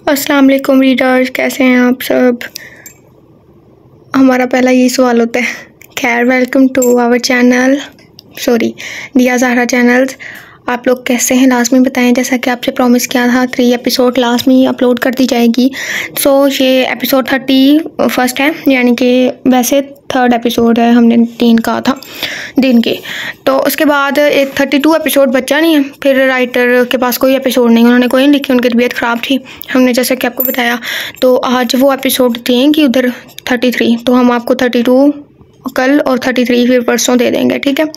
अस्सलाम वालेकुम रीडर्स, कैसे हैं आप सब। हमारा पहला यही सवाल होता है। खैर, welcome to our channel, sorry Diya Zahra channels. आप लोग कैसे हैं लास्ट में बताएं। जैसा कि आपसे प्रॉमिस किया था 3 एपिसोड लास्ट में अपलोड कर दी जाएगी। सो ये एपिसोड 31 है, यानी कि वैसे 3rd एपिसोड है, हमने 3 कहा था दिन के। तो उसके बाद एक 32 एपिसोड बचा नहीं है। फिर राइटर के पास कोई एपिसोड नहीं, उन्होंने कोई नहीं लिखी, उनकी तबीयत ख़राब थी, हमने जैसा कि आपको बताया। तो आज वो एपिसोड देंगे उधर 33, तो हम आपको 32 कल और 33 फिर परसों दे देंगे, ठीक है।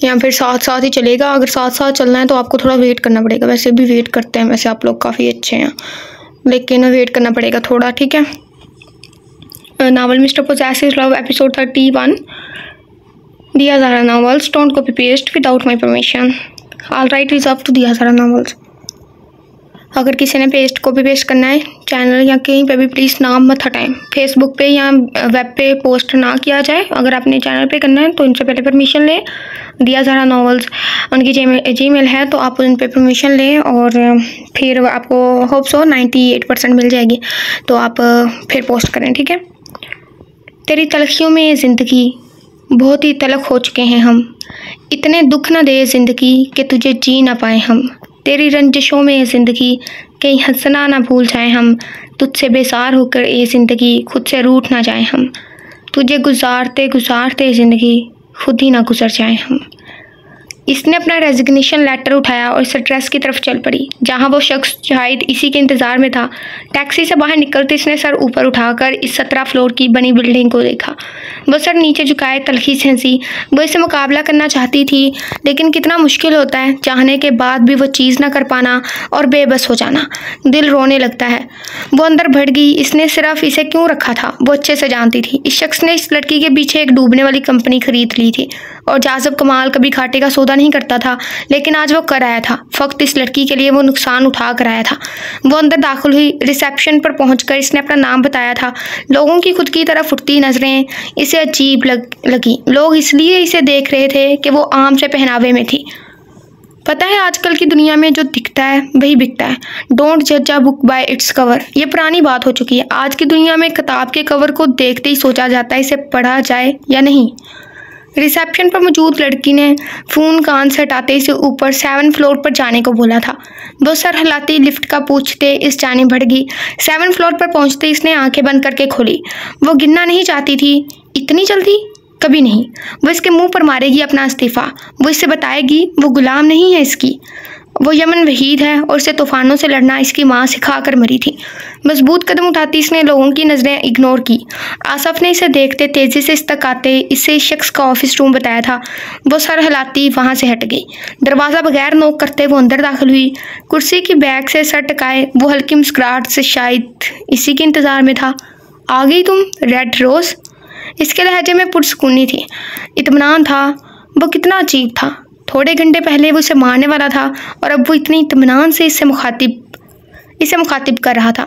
या फिर साथ साथ ही चलेगा। अगर साथ साथ चलना है तो आपको थोड़ा वेट करना पड़ेगा। वैसे भी वेट करते हैं, वैसे आप लोग काफ़ी अच्छे हैं, लेकिन वेट करना पड़ेगा थोड़ा, ठीक है। Novel mister possessive love episode 31। Diya Zahra novels don't copy paste without my permission. All right is up to Diya Zahra novels. अगर किसी ने कॉपी पेस्ट करना है चैनल या कहीं पे भी, प्लीज़ नाम मत हटाएं। फेसबुक पे या वेब पे पोस्ट ना किया जाए। अगर आपने चैनल पे करना है तो इनसे पहले परमिशन लें। दिया ज़हरा नॉवेल्स उनकी जीमेल है, तो आप उन पे परमिशन लें और फिर आपको होप सो 98% मिल जाएगी, तो आप फिर पोस्ट करें, ठीक है। तेरी तलखियों में ज़िंदगी, बहुत ही तलख हो चुके हैं हम। इतने दुख न दे ज़िंदगी कि तुझे जी ना पाए हम। तेरी रंजिशों में ज़िंदगी, कहीं हंसना ना भूल जाए हम। तुझसे बेजार होकर ये ज़िंदगी, खुद से रूठ ना जाए हम। तुझे गुजारते गुजारते ज़िंदगी, खुद ही ना गुजर जाए हम। इसने अपना रेजिग्नेशन लेटर उठाया और स्ट्रेस की तरफ चल पड़ी, जहां वो शख्स शायद इसी के इंतज़ार में था। टैक्सी से बाहर निकलते इसने सर ऊपर उठाकर इस 17 फ्लोर की बनी बिल्डिंग को देखा। वो सर नीचे झुकाए तलखी से हंसी। वो इससे मुकाबला करना चाहती थी, लेकिन कितना मुश्किल होता है चाहने के बाद भी वो चीज़ ना कर पाना और बेबस हो जाना। दिल रोने लगता है। वो अंदर बढ़ गई। इसने सिर्फ इसे क्यों रखा था वो अच्छे से जानती थी। इस शख्स ने इस लड़की के पीछे एक डूबने वाली कंपनी खरीद ली थी, और जाज़ब कमाल कभी घाटे का सौदा नहीं करता था, लेकिन आज वो कर आया था। फक्त इस लड़की के लिए वो नुकसान उठा कर आया था। वो अंदर दाखिल हुई। रिसेप्शन पर पहुंचकर इसने अपना नाम बताया था। लोगों की खुद की तरफ उठती नजरें इसे अजीब लगी। लोग इसलिए इसे देख रहे थे कि वो आम से पहनावे में थी। पता है, आजकल की दुनिया में जो दिखता है वही बिकता है। डोंट जज a book by its cover. ये पुरानी बात हो चुकी है। आज की दुनिया में किताब के कवर को देखते ही सोचा जाता है इसे पढ़ा जाए या नहीं। रिसेप्शन पर मौजूद लड़की ने फ़ोन कान से हटाते इसे ऊपर 7 फ्लोर पर जाने को बोला था। वो सर हिलाती लिफ्ट का पूछते इस जाने बढ़ गई। 7 फ्लोर पर पहुंचते इसने आंखें बंद करके खोली। वो गिरना नहीं चाहती थी। इतनी जल्दी कभी नहीं। वो इसके मुंह पर मारेगी अपना इस्तीफ़ा। वो इससे बताएगी वो गुलाम नहीं है इसकी। वो यमन वहीद है और इसे तूफ़ानों से लड़ना इसकी माँ सिखा कर मरी थी। मजबूत कदम उठाती इसने लोगों की नज़रें इग्नोर की। आसफ ने इसे देखते तेज़ी से इस तक आते इसे इस शख्स का ऑफिस रूम बताया था। वो सर हिलाती वहाँ से हट गई। दरवाज़ा बगैर नोक करते वो अंदर दाखिल हुई। कुर्सी की बैग से सर टकाए वो हल्की मुस्कुराहट से शायद इसी के इंतज़ार में था। आ गई तुम, रेड रोज़। इसके लहजे में पुरसुकूनी थी, इत्मीनान था। वो कितना अजीब था। थोड़े घंटे पहले वो इसे मारने वाला था और अब वो इतनी इत्मीनान से इसे मुखातिब कर रहा था।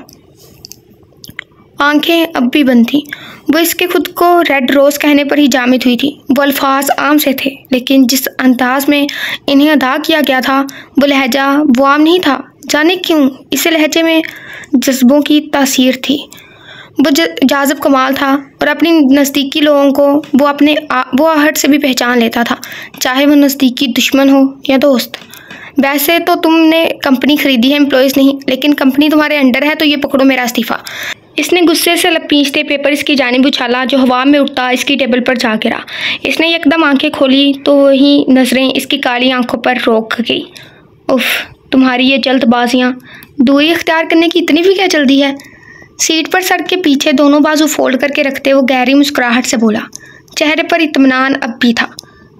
आंखें अब भी बंद थीं। वो इसके खुद को रेड रोज़ कहने पर ही जामिद हुई थी। वो अल्फाज आम से थे, लेकिन जिस अंदाज में इन्हें अदा किया गया था वो लहजा वो आम नहीं था। जाने क्यों इस लहजे में जज्बों की तासीर थी। वो जाज़ब कमाल था और अपनी नज़दीकी लोगों को वो आहट से भी पहचान लेता था, चाहे वो नज़दीकी दुश्मन हो या दोस्त। वैसे तो तुमने कंपनी खरीदी है, एम्प्लॉयज़ नहीं, लेकिन कंपनी तुम्हारे अंडर है, तो ये पकड़ो मेरा इस्तीफ़ा। इसने गुस्से से लपीचते पेपर इसकी जानिब उछाला, जो हवा में उड़ता इसकी टेबल पर जा गिरा। इसने एकदम आंखें खोली तो वही नज़रें इसकी काली आंखों पर रोक गई। उफ, तुम्हारी ये जल्दबाजियाँ, दूरी इख्तियार करने की इतनी भी क्या जल्दी है। सीट पर सर के पीछे दोनों बाजू फोल्ड करके रखते वो गहरी मुस्कुराहट से बोला। चेहरे पर इत्मीनान अब भी था।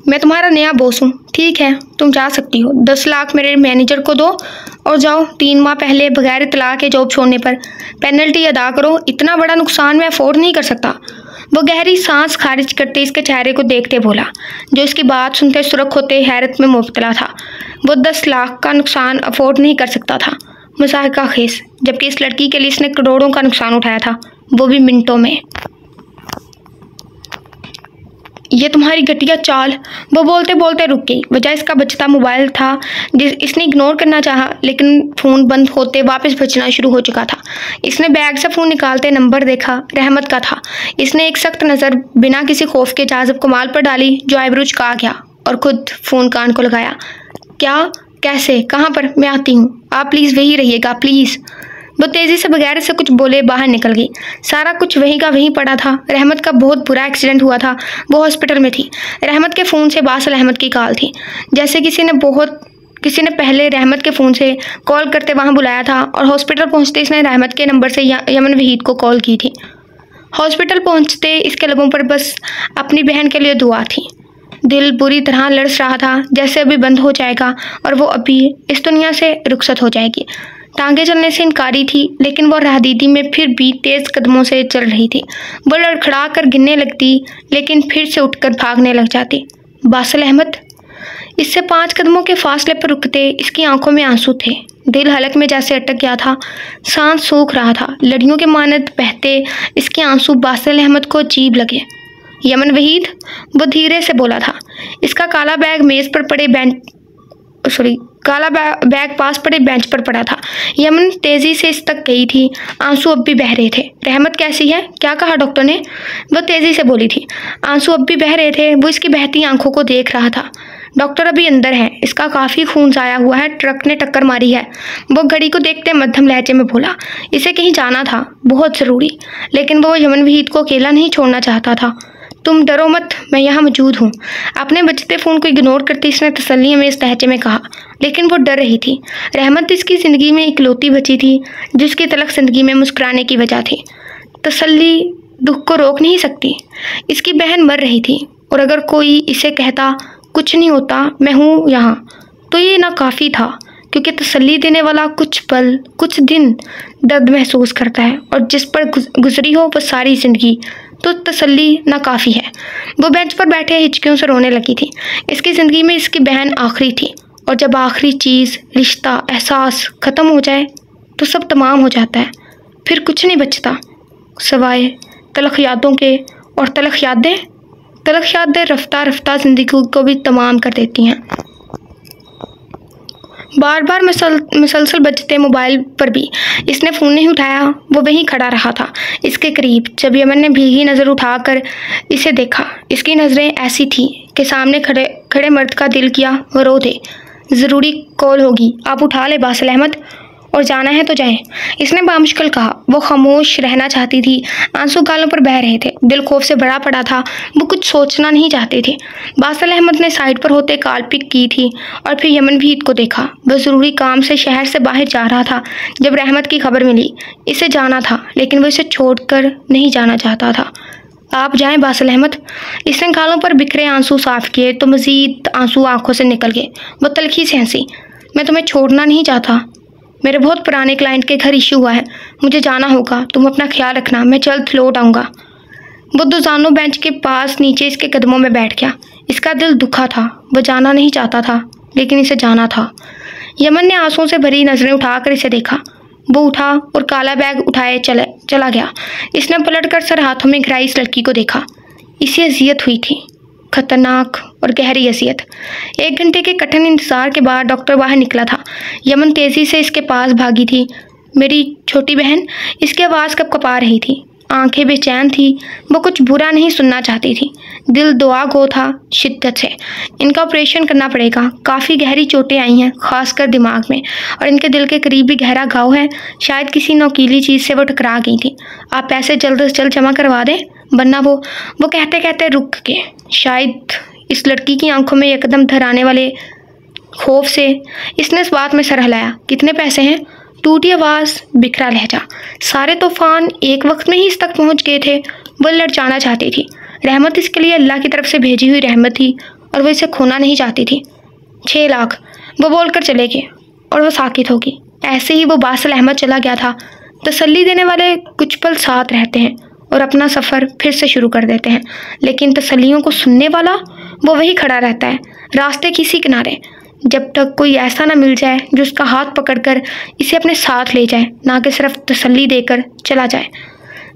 मैं तुम्हारा नया बॉस हूँ, ठीक है, तुम जा सकती हो। 10 लाख मेरे मैनेजर को दो और जाओ। 3 माह पहले बगैर इतला के जॉब छोड़ने पर पेनल्टी अदा करो। इतना बड़ा नुकसान मैं अफोर्ड नहीं कर सकता। वो गहरी सांस खारिज करते इसके चेहरे को देखते बोला, जो इसकी बात सुनते सुरख होते हैरत में मुब्तला था। वो 10 लाख का नुकसान अफोर्ड नहीं कर सकता था, मुज़ाहिका खेस, जबकि इस लड़की के लिए इसने करोड़ों का नुकसान उठाया था, वो भी मिनटों में। ये तुम्हारी घटिया चाल। वो बोलते बोलते रुक गई। वजह इसका बजता मोबाइल था इसने इग्नोर करना चाहा, लेकिन फ़ोन बंद होते वापस बजना शुरू हो चुका था। इसने बैग से फ़ोन निकालते नंबर देखा, रहमत का था। इसने एक सख्त नज़र बिना किसी खौफ के जाज़ब कमाल पर डाली जो आईब्रो चुका गया और खुद फ़ोन कान को लगाया। क्या, कैसे, कहाँ पर? मैं आती हूँ, आप प्लीज़ वहीं रहिएगा प्लीज़। वो तेज़ी से बगैर से कुछ बोले बाहर निकल गई। सारा कुछ वहीं का वहीं पड़ा था। रहमत का बहुत बुरा एक्सीडेंट हुआ था, वो हॉस्पिटल में थी। रहमत के फ़ोन से बासिल अहमद की कॉल थी। जैसे किसी ने पहले रहमत के फ़ोन से कॉल करते वहाँ बुलाया था और हॉस्पिटल पहुँचते इसने रहमत के नंबर से यमन वहीद को कॉल की थी। हॉस्पिटल पहुँचते इसके लबों पर बस अपनी बहन के लिए दुआ थी। दिल बुरी तरह लड़स रहा था, जैसे अभी बंद हो जाएगा और वो अभी इस दुनिया से रुखसत हो जाएगी। टांगे चलने से इनकारी थी, लेकिन वो राहदीदी में फिर भी तेज़ कदमों से चल रही थी। वो लड़खड़ा कर गिरने लगती, लेकिन फिर से उठकर भागने लग जाती। बासिल अहमद इससे 5 कदमों के फासले पर रुकते इसकी आंखों में आंसू थे। दिल हलक में जैसे अटक गया था, सांस सूख रहा था। लड़ियों के मानद बहते इसके आंसू बासिल अहमद को अजीब लगे। यमन वहीद, वो धीरे से बोला था। इसका काला बैग मेज़ पर पड़े बैग पास पड़े बेंच पर पड़ा था। यमन तेज़ी से इस तक गई थी, आंसू अब भी बह रहे थे। रहमत कैसी है, क्या कहा डॉक्टर ने? वो तेज़ी से बोली थी। आंसू अब भी बह रहे थे। वो इसकी बहती आंखों को देख रहा था। डॉक्टर अभी अंदर है, इसका काफ़ी खून जाया हुआ है, ट्रक ने टक्कर मारी है। वो घड़ी को देखते मध्यम लहजे में बोला। इसे कहीं जाना था, बहुत ज़रूरी, लेकिन वो यमन वहीद को अकेला नहीं छोड़ना चाहता था। तुम डरो मत, मैं यहाँ मौजूद हूँ। अपने बजते फ़ोन को इग्नोर करती इसने तसल्ली में इस लहजे में कहा, लेकिन वो डर रही थी। रहमत इसकी ज़िंदगी में इकलौती बची थी जिसकी तलक ज़िंदगी में मुस्कुराने की वजह थी। तसल्ली दुख को रोक नहीं सकती। इसकी बहन मर रही थी और अगर कोई इसे कहता कुछ नहीं होता, मैं हूँ यहाँ, तो ये नाकाफ़ी था, क्योंकि तसल्ली देने वाला कुछ पल, कुछ दिन दर्द महसूस करता है और जिस पर गुजरी हो वो सारी ज़िंदगी, तो तसल्ली नाकाफ़ी है। वो बेंच पर बैठे हिचकियों से रोने लगी थी। इसकी ज़िंदगी में इसकी बहन आखिरी थी, और जब आखिरी चीज़, रिश्ता, एहसास ख़त्म हो जाए तो सब तमाम हो जाता है। फिर कुछ नहीं बचता सिवाय तलख यादों के, और तलख यादें रफ्ता रफ्ता ज़िंदगी को भी तमाम कर देती हैं। बार बार मुसलसल बजते मोबाइल पर भी इसने फ़ोन नहीं उठाया। वो वहीं खड़ा रहा था इसके करीब। जब यमन ने भीगी नज़र उठाकर इसे देखा, इसकी नज़रें ऐसी थी कि सामने खड़े मर्द का दिल किया वो रो दे। ज़रूरी कॉल होगी, आप उठा ले बासिल अहमद, और जाना है तो जाएं, इसने बामुश्किल कहा। वो खामोश रहना चाहती थी, आंसू गालों पर बह रहे थे, दिल खौफ से भरा पड़ा था। वो कुछ सोचना नहीं चाहती थी। बासिल अहमद ने साइड पर होते कॉल पिक की थी और फिर यमन वहीद को देखा। वह ज़रूरी काम से शहर से बाहर जा रहा था जब रहमत की खबर मिली। इसे जाना था, लेकिन वो इसे छोड़कर नहीं जाना चाहता था। आप जाएं बासिल अहमद। इसने गालों पर बिखरे आंसू साफ किए तो मज़ीद आंसू आंखों से निकल गए। वो तलखी से हंसी। मैं तुम्हें छोड़ना नहीं चाहता, मेरे बहुत पुराने क्लाइंट के घर इशू हुआ है, मुझे जाना होगा, तुम अपना ख्याल रखना, मैं जल्द लौट आऊँगा। वो दोजानो बेंच के पास नीचे इसके कदमों में बैठ गया। इसका दिल दुखा था। वो जाना नहीं चाहता था, लेकिन इसे जाना था। यमन ने आंसुओं से भरी नज़रें उठाकर इसे देखा। वो उठा और काला बैग उठाए चला गया। इसने पलट कर सर हाथों में गिराई इस लड़की को देखा। इसे अजियत हुई थी, खतरनाक और गहरी अजियत। 1 घंटे के कठिन इंतज़ार के बाद डॉक्टर बाहर निकला था। यमन तेज़ी से इसके पास भागी थी। मेरी छोटी बहन, इसकी आवाज़ कँपा रही थी, आंखें बेचैन थी। वो कुछ बुरा नहीं सुनना चाहती थी। दिल दुआ गो था शिद्दत से। इनका ऑपरेशन करना पड़ेगा, काफ़ी गहरी चोटें आई हैं, खासकर दिमाग में, और इनके दिल के करीब भी गहरा घाव है। शायद किसी नोकीली चीज़ से वो टकरा गई थी। आप पैसे जल्द से जल्द जमा करवा दें, वरना वो कहते कहते रुक गए। शायद इस लड़की की आंखों में एकदम धराने वाले खौफ से इसने इस बात में सर हिलाया। कितने पैसे हैं? टूटी आवाज़, बिखरा लहजा। सारे तूफान एक वक्त में ही इस तक पहुंच गए थे। वो लड़ जाना चाहती थी। रहमत इसके लिए अल्लाह की तरफ से भेजी हुई रहमत थी और वो इसे खोना नहीं चाहती थी। 6 लाख, वो बोलकर चले गए और वो साकित होगी। ऐसे ही वो बासिल अहमद चला गया था। तसल्ली देने वाले कुछ पल साथ रहते हैं और अपना सफ़र फिर से शुरू कर देते हैं, लेकिन तसल्लियों को सुनने वाला वो वही खड़ा रहता है रास्ते किसी किनारे, जब तक कोई ऐसा ना मिल जाए जो उसका हाथ पकड़कर इसे अपने साथ ले जाए, ना कि सिर्फ तसल्ली देकर चला जाए।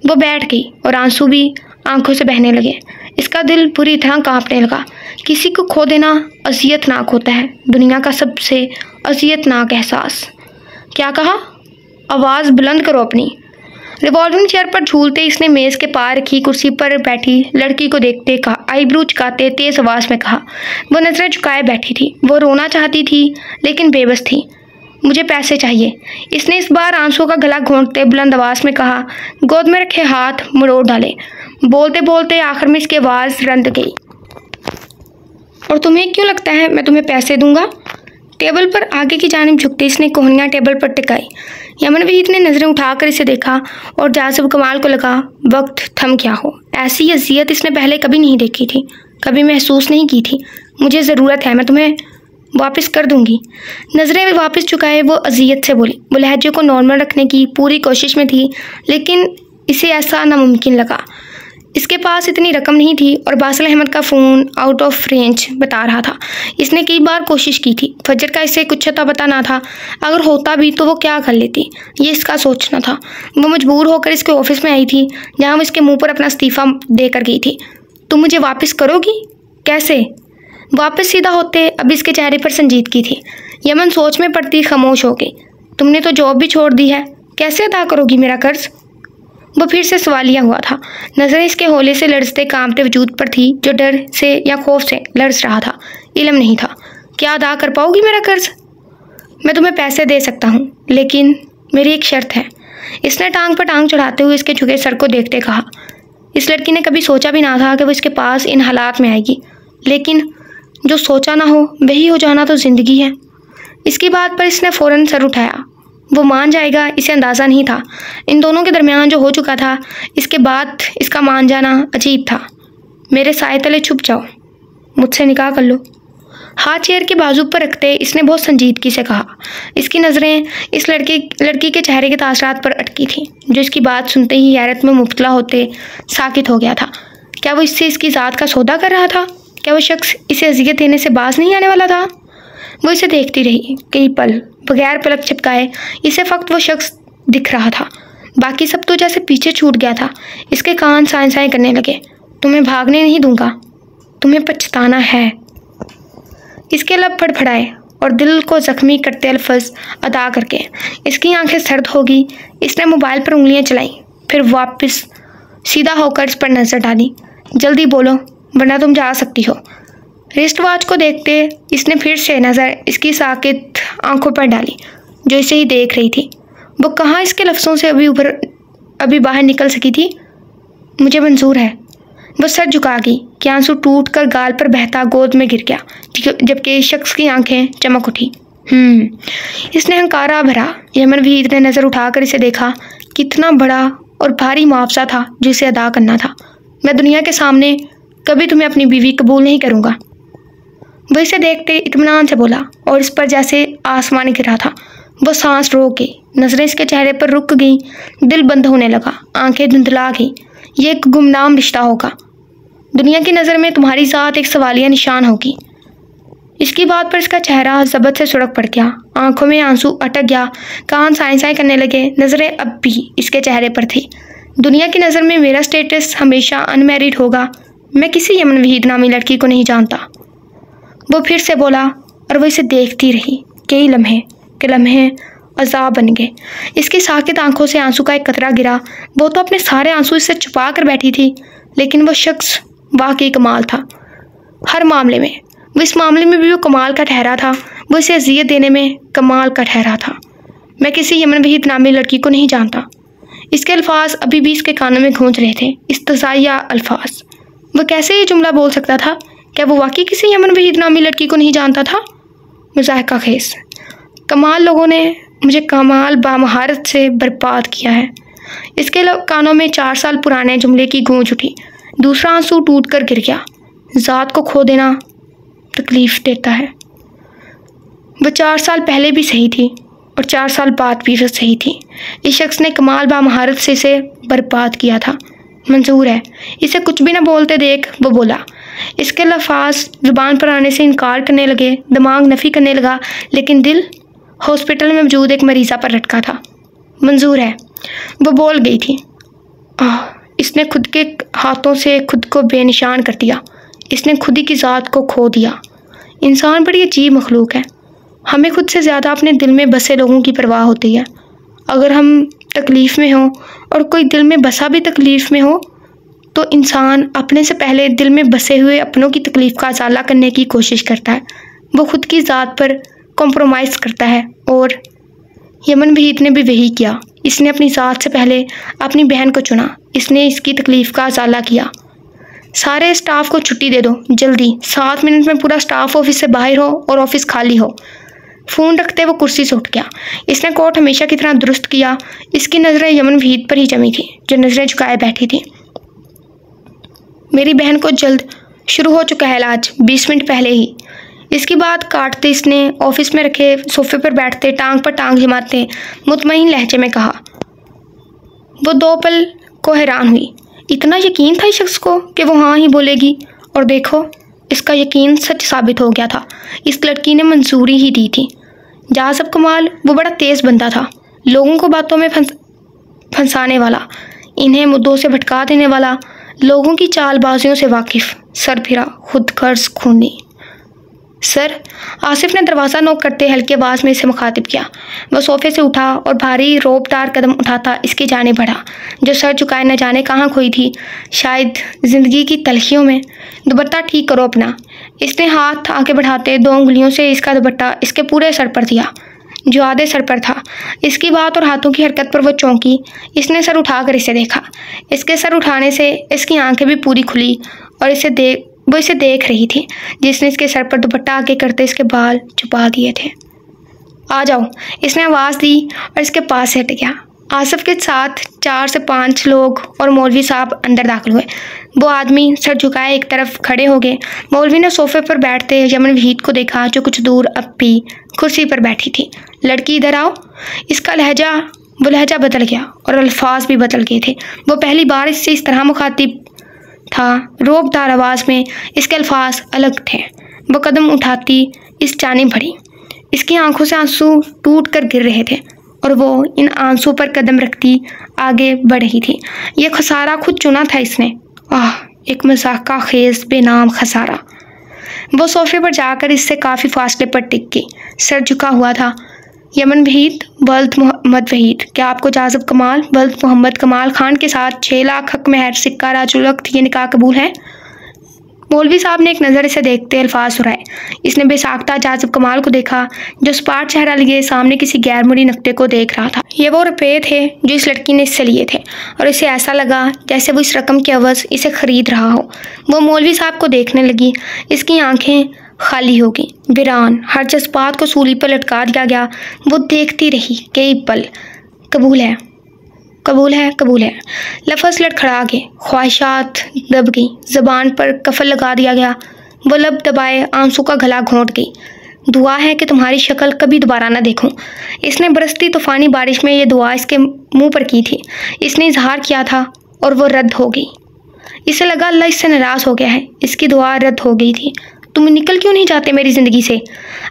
वो बैठ गई और आंसू भी आंखों से बहने लगे। इसका दिल बुरी तरह कांपने लगा। किसी को खो देना अज़ियतनाक होता है, दुनिया का सबसे अज़ियतनाक एहसास। क्या कहा? आवाज़ बुलंद करो अपनी। रिवॉल्विंग चेयर पर झूलते इसने मेज़ के पार रखी कुर्सी पर बैठी लड़की को देखते कहा, आईब्रो झुकाते तेज आवाज़ में कहा। वो नज़रें झुकाए बैठी थी। वो रोना चाहती थी लेकिन बेबस थी। मुझे पैसे चाहिए, इसने इस बार आंसू का गला घोंटते बुलंद आवाज़ में कहा। गोद में रखे हाथ मरोड़ डाले। बोलते बोलते आखिर में इसकी आवाज़ रंध गई। और तुम्हें क्यों लगता है मैं तुम्हें पैसे दूंगा? टेबल पर आगे की जानिब झुकते इसने कोहनियाँ टेबल पर टिकाई। यमन वहीद ने नज़रें उठाकर इसे देखा और जासिब कमाल को लगा वक्त थम गया हो। ऐसी अज़ियत इसने पहले कभी नहीं देखी थी, कभी महसूस नहीं की थी। मुझे ज़रूरत है, मैं तुम्हें वापस कर दूंगी। नज़रें वापस चुकाए वो अज़ियत से बोली। वो लहजे को नॉर्मल रखने की पूरी कोशिश में थी लेकिन इसे ऐसा नामुमकिन लगा। इसके पास इतनी रकम नहीं थी और बासिल अहमद का फ़ोन आउट ऑफ रेंज बता रहा था। इसने कई बार कोशिश की थी। फजर का इसे कुछ अता पता ना था। अगर होता भी तो वो क्या कर लेती, ये इसका सोचना था। वो मजबूर होकर इसके ऑफिस में आई थी जहाँ वो इसके मुंह पर अपना इस्तीफ़ा देकर गई थी। तुम मुझे वापस करोगी? कैसे? वापस सीधा होते अब इसके चेहरे पर संजीदगी थी। यमन सोच में पड़ती खामोश हो गई। तुमने तो जॉब भी छोड़ दी है, कैसे अदा करोगी मेरा कर्ज? वो फिर से सवालिया हुआ था। नज़रें इसके होले से लड़ते कांपते वजूद पर थी जो डर से या खौफ से लड़स रहा था। इल्म नहीं था। क्या अदा कर पाओगी मेरा कर्ज? मैं तुम्हें पैसे दे सकता हूँ लेकिन मेरी एक शर्त है। इसने टांग पर टांग चढ़ाते हुए इसके झुके सर को देखते कहा। इस लड़की ने कभी सोचा भी ना था कि वो इसके पास इन हालात में आएगी, लेकिन जो सोचा ना हो वही हो जाना तो ज़िंदगी है। इसकी बात पर इसने फ़ौरन सर उठाया। वो मान जाएगा इसे अंदाज़ा नहीं था। इन दोनों के दरमियान जो हो चुका था, इसके बाद इसका मान जाना अजीब था। मेरे साए तले छुप जाओ, मुझसे निकाह कर लो। हाथ चेयर के बाजू पर रखते इसने बहुत संजीदगी से कहा। इसकी नज़रें इस लड़की के चेहरे के तासरात पर अटकी थी जो इसकी बात सुनते ही हैरत में मुब्तला होते साकित हो गया था। क्या वो इससे इसकी ज़ात का सौदा कर रहा था? क्या वो शख्स इसे अज़ियत देने से बाज नहीं आने वाला था? वो इसे देखती रही कई पल बगैर पलक झपकाए। इसे फक्त वो शख्स दिख रहा था, बाकी सब तो जैसे पीछे छूट गया था। इसके कान साएं साएं करने लगे। तुम्हें भागने नहीं दूंगा, तुम्हें पछताना है। इसके लब फड़फड़ाए और दिल को ज़ख्मी करते अल्फाज अदा करके इसकी आंखें सर्द हो गई। इसने मोबाइल पर उंगलियां चलाई, फिर वापस सीधा होकर इस पर नज़र डाली। जल्दी बोलो वरना तुम जा सकती हो। रिस्ट वॉच को देखते इसने फिर से नज़र इसकी साकित आंखों पर डाली जो इसे ही देख रही थी। वो कहाँ इसके लफ्ज़ों से अभी बाहर निकल सकी थी। मुझे मंजूर है। वो सर झुका गई कि आंसू टूट कर गाल पर बहता गोद में गिर गया, जबकि इस शख्स की आंखें चमक उठी। इसने हंकारा भरा। यमन वहीद ने नज़र उठाकर इसे देखा। कितना बड़ा और भारी मुआवजा था जो इसे अदा करना था। मैं दुनिया के सामने कभी तुम्हें अपनी बीवी कबूल नहीं करूँगा। वो इसे देखते इत्मीनान से बोला और इस पर जैसे आसमान गिरा था। वो सांस रोक गई। नज़रें इसके चेहरे पर रुक गई। दिल बंद होने लगा, आंखें धुंधला गई। ये एक गुमनाम रिश्ता होगा। दुनिया की नज़र में तुम्हारी ज़ात एक सवालिया निशान होगी। इसकी बात पर इसका चेहरा ज़बत से सुड़क पड़ गया। आंखों में आंसू अटक गया। कान साएं साएं करने लगे। नज़रें अब भी इसके चेहरे पर थी। दुनिया की नज़र में मेरा स्टेटस हमेशा अनमैरिड होगा। मैं किसी यमन वहीद नामी लड़की को नहीं जानता। वो फिर से बोला और वो इसे देखती रही। कई लम्हे अज़ाब बन गए। इसकी साकित आंखों से आंसू का एक कतरा गिरा। वो तो अपने सारे आंसू इससे छुपा कर बैठी थी, लेकिन वो शख्स वाकई कमाल था। हर मामले में वो इस मामले में भी वो कमाल का ठहरा था। वो इसे अज़ियत देने में कमाल का ठहरा था। मैं किसी यमन वहीद नामी लड़की को नहीं जानता। इसके अल्फाज अभी भी इसके कानों में गूंज रहे थे। इस्तज़ाइया अल्फाज। वो कैसे ये जुमला बोल सकता था? क्या वो वाकई किसी यमन वहीद नामी लड़की को नहीं जानता था? मुज़ाहिका खेस। कमाल लोगों ने मुझे कमाल बामहारत से बर्बाद किया है। इसके कानों में 4 साल पुराने जुमले की गूंज उठी। दूसरा आंसू टूट कर गिर गया। ज़ात को खो देना तकलीफ़ देता है। वह 4 साल पहले भी सही थी और 4 साल बाद भी सही थी। इस शख्स ने कमाल बामहारत से इसे बर्बाद किया था। मंजूर है। इसे कुछ भी ना बोलते देख वो बोला। इसके लफ्ज़ ज़ुबान पर आने से इनकार करने लगे। दिमाग नफ़ी करने लगा, लेकिन दिल हॉस्पिटल में मौजूद एक मरीज़ा पर लटका था। मंजूर है। वो बोल गई थी। इसने खुद के हाथों से खुद को बेनिशान कर दिया। इसने खुद ही की ज़ात को खो दिया। इंसान बड़ी अजीब मखलूक है। हमें खुद से ज़्यादा अपने दिल में बसे लोगों की परवाह होती है। अगर हम तकलीफ़ में हों और कोई दिल में बसा भी तकलीफ़ में हो तो इंसान अपने से पहले दिल में बसे हुए अपनों की तकलीफ़ का अजाला करने की कोशिश करता है। वो खुद की ज़ात पर कॉम्प्रोमाइज़ करता है और यमन वहीद ने भी वही किया। इसने अपनी ज़ात से पहले अपनी बहन को चुना। इसने इसकी तकलीफ़ का अजाला किया। सारे स्टाफ को छुट्टी दे दो जल्दी। 7 मिनट में पूरा स्टाफ ऑफिस से बाहर हो और ऑफिस खाली हो। फ़ोन रखते वो कुर्सी से उठ गया। इसने कोट हमेशा की तरह दुरुस्त किया। इसकी नज़रें यमन वहीद पर ही जमी थी जो नज़रें झुकाए बैठी थी। मेरी बहन को जल्द शुरू हो चुका है इलाज, 20 मिनट पहले ही। इसकी बात काटते इसने ऑफिस में रखे सोफे पर बैठते टांग पर टांग जमाते मुतमईन लहजे में कहा। वो 2 पल को हैरान हुई। इतना यकीन था इस शख्स को कि वो हाँ ही बोलेगी, और देखो इसका यकीन सच साबित हो गया था। इस लड़की ने मंजूरी ही दी थी। जाज़ब कमाल वो बड़ा तेज़ बंदा था, लोगों को बातों में फंसाने वाला, इन्हें मुद्दों से भटका देने वाला, लोगों की चालबाजियों से वाकिफ़, सरफिरा, खुदगर्ज़, खूनी। सर, आसिफ ने दरवाज़ा नॉक करते हल्की आवाज़ में इसे मुखातिब किया। वह सोफे से उठा और भारी रोबदार कदम उठाता इसकी जाने बढ़ा, जो सर झुकाए न जाने कहाँ खोई थी, शायद ज़िंदगी की तलखियों में। दुपट्टा ठीक करो अपना। इसने हाथ आगे बढ़ाते 2 उंगलियों से इसका दुपट्टा इसके पूरे सर पर दिया, जो आधे सर पर था। इसकी बात और हाथों की हरकत पर वो चौंकी। इसने सर उठाकर इसे देखा। इसके सर उठाने से इसकी आंखें भी पूरी खुली और वो इसे देख रही थी, जिसने इसके सर पर दुपट्टा आगे करते इसके बाल छुपा दिए थे। आ जाओ, इसने आवाज़ दी और इसके पास से हट गया। आसिफ के साथ 4 से 5 लोग और मौलवी साहब अंदर दाखिल हुए। वो आदमी सर झुकाए एक तरफ खड़े हो गए। मौलवी ने सोफे पर बैठते यमन वहीद को देखा, जो कुछ दूर अब भी कुर्सी पर बैठी थी। लड़की इधर आओ। इसका लहजा बदल गया और अल्फाज भी बदल गए थे। वो पहली बार इससे इस तरह मुखातिब था। रोबदार आवाज़ में इसके अल्फाज अलग थे। वो कदम उठाती इस जानिब बढ़ी। इसकी आंखों से आंसू टूट कर गिर रहे थे और वो इन आंसू पर कदम रखती आगे बढ़ रही थी। ये खसारा खुद चुना था इसने। एक मज़ाक़ा खेज़ बेनाम खसारा। वो सोफे पर जाकर इससे काफ़ी फासले पर टिक गई। सर झुका हुआ था। यमन वहीद, वल्द मोहम्मद वहीद, क्या आपको जाज़ब कमाल वल्द मोहम्मद कमाल खान के साथ 6 लाख हक महर सिक्का राजुलक्त ये निकाह कबूल है? मौलवी साहब ने एक नज़र इसे देखते अल्फाज सुराए। इसने बेसाख्ता जाज़ब कमाल को देखा, जो स्पाट चेहरा लिए सामने किसी गैर मुरी नुक्ते को देख रहा था। ये वो रुपये थे जो इस लड़की ने इससे लिए थे और इसे ऐसा लगा जैसे वो इस रकम के अवज़ इसे ख़रीद रहा हो। वो मौलवी साहब को देखने लगी। इसकी आंखें खाली हो गई, वीरान। हर जज्बात को सूली पर लटका दिया गया। वो देखती रही कई पल। कबूल है, कबूल है, कबूल है। लफ्ज़ लड़खड़ा गए, ख्वाहिशात दब गई, ज़बान पर कफल लगा दिया गया। वो लब दबाए आंसू का गला घोंट गई। दुआ है कि तुम्हारी शक्ल कभी दोबारा ना देखूं। इसने बरसती तूफ़ानी बारिश में ये दुआ इसके मुंह पर की थी। इसने इजहार किया था और वो रद्द हो गई। इसे लगा अल्लाह इससे नाराज़ हो गया है। इसकी दुआ रद्द हो गई थी। तुम निकल क्यों नहीं जाते मेरी ज़िंदगी से?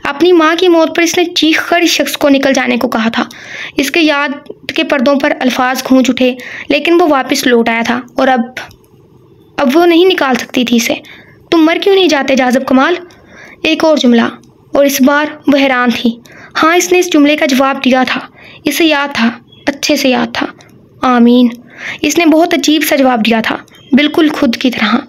अपनी माँ की मौत पर इसने चीख कर इस शख्स को निकल जाने को कहा था। इसके याद के पर्दों पर अल्फाज गूंज उठे, लेकिन वो वापस लौट आया था और अब वो नहीं निकाल सकती थी इसे। तुम मर क्यों नहीं जाते जाज़ब कमाल? एक और जुमला, और इस बार वो हैरान थी। हाँ, इसने इस जुमले का जवाब दिया था। इसे याद था, अच्छे से याद था। आमीन। इसने बहुत अजीब सा जवाब दिया था, बिल्कुल खुद की तरह।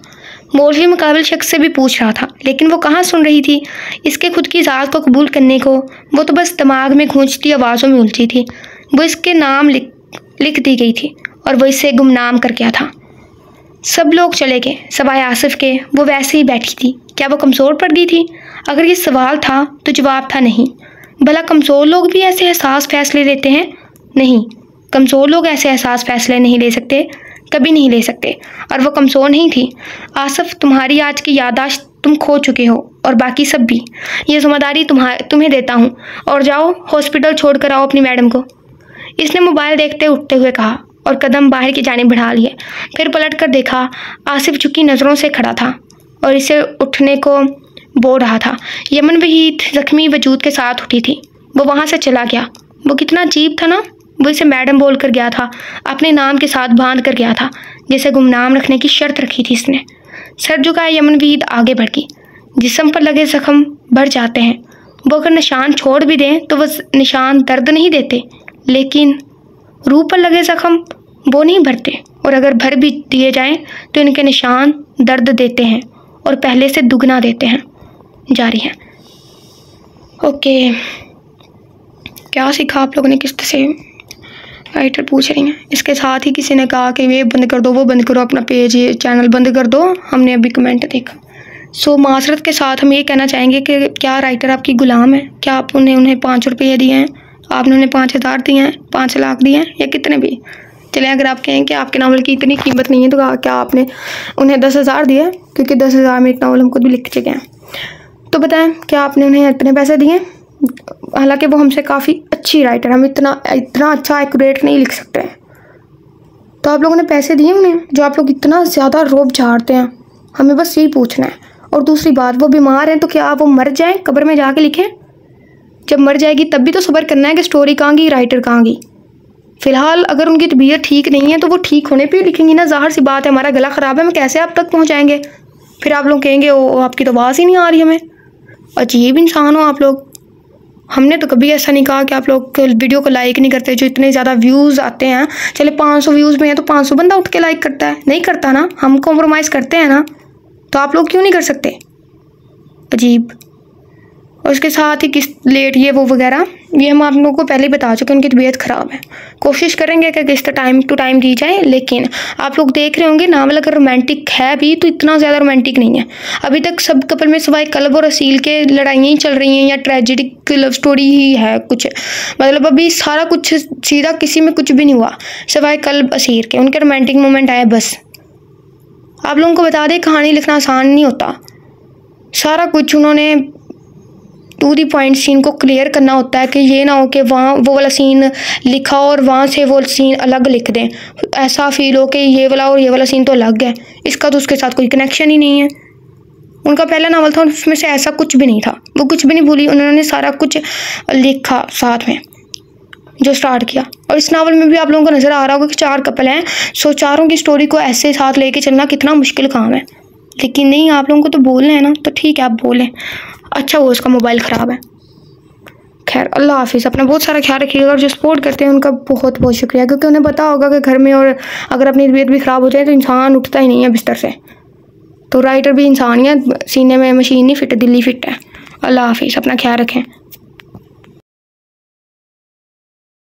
मौलवी मुकाबिल शख्स से भी पूछ रहा था, लेकिन वो कहाँ सुन रही थी इसके खुद की ज़ात को कबूल करने को। वो तो बस दिमाग में गूंजती आवाज़ों में उलझी थी। वो इसके नाम लिख दी गई थी और वो इसे गुमनाम कर गया था। सब लोग चले गए सवाए आसिफ के। वो वैसे ही बैठी थी। क्या वो कमज़ोर पड़ गई थी? अगर ये सवाल था तो जवाब था नहीं। भला कमज़ोर लोग भी ऐसे एहसास फैसले लेते हैं? नहीं, कमज़ोर लोग ऐसे एहसास फैसले नहीं ले सकते, कभी नहीं ले सकते। और वो कमज़ोर नहीं थी। आसिफ, तुम्हारी आज की याददाश्त तुम खो चुके हो और बाकी सब भी। ये जिम्मेदारी तुम्हें देता हूँ, और जाओ हॉस्पिटल छोड़ कर आओ अपनी मैडम को। इसने मोबाइल देखते उठते हुए कहा और कदम बाहर की जानिब बढ़ा लिए। फिर पलट कर देखा। आसिफ झुकी नज़रों से खड़ा था और इसे उठने को बोल रहा था। यमन वहीद ज़ख्मी वजूद के साथ उठी थी। वो वहाँ से चला गया। वो कितना अजीब था ना। वो इसे मैडम बोल कर गया था, अपने नाम के साथ बांध कर गया था, जिसे गुमनाम रखने की शर्त रखी थी इसने। सर झुकाए यमनवीद आगे बढ़ गई। जिस्म पर लगे जख्म बढ़ जाते हैं। वो अगर निशान छोड़ भी दें तो वह निशान दर्द नहीं देते, लेकिन रूह पर लगे जख्म वो नहीं भरते, और अगर भर भी दिए जाएं तो इनके निशान दर्द देते हैं और पहले से दुगना देते हैं। जारी है। ओके, क्या सीखा आप लोगों ने किस्त से? राइटर पूछ रही हैं। इसके साथ ही किसी ने कहा कि ये बंद कर दो, वो बंद करो, अपना पेज ये चैनल बंद कर दो। हमने अभी कमेंट देखा। सो मासरत के साथ हम ये कहना चाहेंगे कि क्या राइटर आपकी गुलाम है? क्या आप उन्हें 5 रुपये दिए हैं? आपने उन्हें 5,000 दिए हैं, 5 लाख दिए हैं, या कितने भी चले? अगर आप कहें कि आपके नावल की इतनी कीमत नहीं है तो क्या आपने उन्हें 10,000 दिए? क्योंकि 10,000 में एक नावल हम खुद भी लिख चुके हैं। तो बताएं, क्या आपने उन्हें इतने पैसे दिए? हालांकि वो हमसे काफ़ी अच्छी राइटर, हम इतना अच्छा एक्यूरेट नहीं लिख सकते हैं। तो आप लोगों ने पैसे दिए उन्हें, जो आप लोग इतना ज़्यादा रोब झाड़ते हैं? हमें बस यही पूछना है। और दूसरी बात, वो बीमार हैं तो क्या वो मर जाएं, कब्र में जाके लिखें? जब मर जाएगी तब भी तो सब्र करना है कि स्टोरी कहाँ गई, राइटर कहाँ गई। फ़िलहाल अगर उनकी तबीयत ठीक नहीं है तो वो ठीक होने पे लिखेंगी ना। ज़ाहिर सी बात है, हमारा गला ख़राब है, हम कैसे आप तक पहुँचाएँगे? फिर आप लोग कहेंगे ओ आपकी तो आवाज़ ही नहीं आ रही हमें। अजीब इंसान हो आप लोग। हमने तो कभी ऐसा नहीं कहा कि आप लोग वीडियो को लाइक नहीं करते। जो इतने ज़्यादा व्यूज़ आते हैं, चले 500 व्यूज़ में है तो 500 बंदा उठ के लाइक करता है? नहीं करता ना, हम कॉम्प्रोमाइज़ करते हैं ना। तो आप लोग क्यों नहीं कर सकते? अजीब। और उसके साथ ही किस लेट ये वो वगैरह, ये हम आप लोगों को पहले ही बता चुके हैं, उनकी तबीयत ख़राब है। कोशिश करेंगे कि किस्त टाइम टू टाइम दी जाए, लेकिन आप लोग देख रहे होंगे नावल अगर रोमांटिक है भी तो इतना ज़्यादा रोमांटिक नहीं है। अभी तक सब कपल में सिवाय कल्ब और असील के लड़ाइयाँ ही चल रही हैं, या ट्रेजिडिक लव स्टोरी ही है कुछ। मतलब अभी सारा कुछ सीधा, किसी में कुछ भी नहीं हुआ सिवाय कल्ब असीर के। उनके रोमांटिक मोमेंट आए बस। आप लोगों को बता दें, कहानी लिखना आसान नहीं होता। सारा कुछ उन्होंने टू दी पॉइंट सीन को क्लियर करना होता है कि ये ना हो कि वहाँ वो वाला सीन लिखा और वहाँ से वो सीन अलग लिख दें। ऐसा फील हो कि ये वाला और ये वाला सीन तो अलग है, इसका तो उसके साथ कोई कनेक्शन ही नहीं है। उनका पहला नावल था, उसमें से ऐसा कुछ भी नहीं था। वो कुछ भी नहीं भूली, उन्होंने सारा कुछ लिखा साथ में जो स्टार्ट किया। और इस नावल में भी आप लोगों को नज़र आ रहा होगा कि 4 कपल हैं। सो चारों की स्टोरी को ऐसे साथ लेके चलना कितना मुश्किल काम है। लेकिन नहीं, आप लोगों को तो बोलना है ना, तो ठीक है आप बोलें। अच्छा वो उसका मोबाइल ख़राब है। खैर, अल्लाह हाफिज़। अपना बहुत सारा ख्याल रखिएगा। और जो सपोर्ट करते हैं उनका बहुत बहुत शुक्रिया, क्योंकि उन्हें पता होगा कि घर में और अगर अपनी तबीयत भी ख़राब हो जाए तो इंसान उठता ही नहीं है बिस्तर से। तो राइटर भी इंसान ही है, सीने में मशीन नहीं फिट, दिल्ली फिट है। अल्लाह हाफिज़, अपना ख्याल रखें।